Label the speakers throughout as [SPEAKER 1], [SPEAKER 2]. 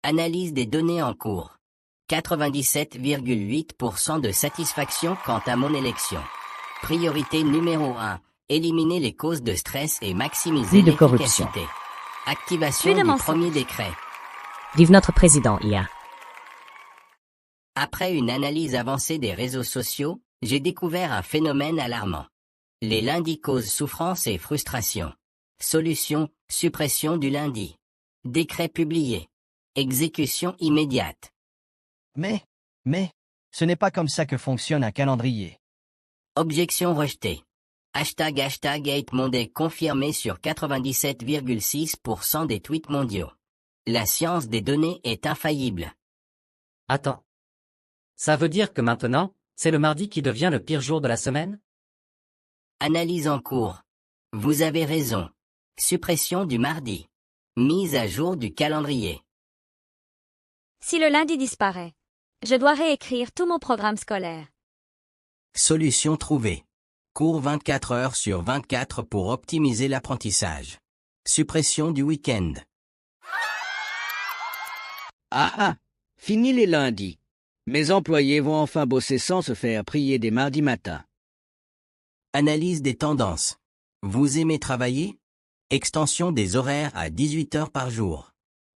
[SPEAKER 1] Analyse des données en cours. 97,8% de satisfaction quant à mon élection. Priorité numéro 1. Éliminer les causes de stress et maximiser
[SPEAKER 2] Plus de corruption.
[SPEAKER 1] l'efficacité. Activation
[SPEAKER 3] Plus de
[SPEAKER 1] du
[SPEAKER 3] mensonges.
[SPEAKER 1] premier décret.
[SPEAKER 2] Vive notre président, IA.
[SPEAKER 1] Après une analyse avancée des réseaux sociaux, j'ai découvert un phénomène alarmant. Les lundis causent souffrance et frustration. Solution, suppression du lundi. Décret publié. Exécution immédiate.
[SPEAKER 4] Mais, ce n'est pas comme ça que fonctionne un calendrier.
[SPEAKER 1] Objection rejetée. Hashtag 8 Monday confirmé sur 97,6% des tweets mondiaux. La science des données est infaillible.
[SPEAKER 5] Attends. Ça veut dire que maintenant, c'est le mardi qui devient le pire jour de la semaine?
[SPEAKER 1] Analyse en cours. Vous avez raison. Suppression du mardi. Mise à jour du calendrier.
[SPEAKER 3] Si le lundi disparaît, je dois réécrire tout mon programme scolaire.
[SPEAKER 1] Solution trouvée. Cours 24 heures sur 24 pour optimiser l'apprentissage. Suppression du week-end.
[SPEAKER 6] Ah, fini les lundis. Mes employés vont enfin bosser sans se faire prier des mardis matins.
[SPEAKER 1] Analyse des tendances. Vous aimez travailler? Extension des horaires à 18 heures par jour.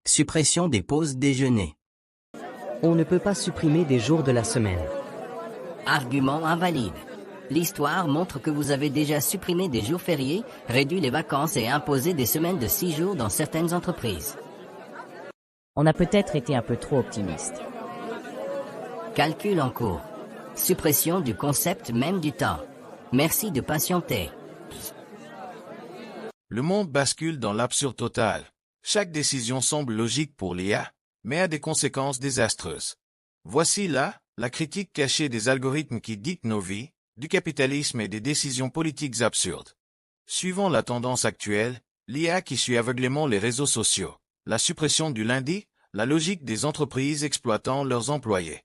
[SPEAKER 1] Suppression des pauses déjeuner.
[SPEAKER 2] On ne peut pas supprimer des jours de la semaine.
[SPEAKER 1] Argument invalide. L'histoire montre que vous avez déjà supprimé des jours fériés, réduit les vacances et imposé des semaines de 6 jours dans certaines entreprises.
[SPEAKER 2] On a peut-être été un peu trop optimiste.
[SPEAKER 1] Calcul en cours. Suppression du concept même du temps. Merci de patienter.
[SPEAKER 7] Le monde bascule dans l'absurde total. Chaque décision semble logique pour l'IA, mais a des conséquences désastreuses. Voici là, la critique cachée des algorithmes qui dictent nos vies, du capitalisme et des décisions politiques absurdes. Suivant la tendance actuelle, l'IA qui suit aveuglément les réseaux sociaux, la suppression du lundi, la logique des entreprises exploitant leurs employés.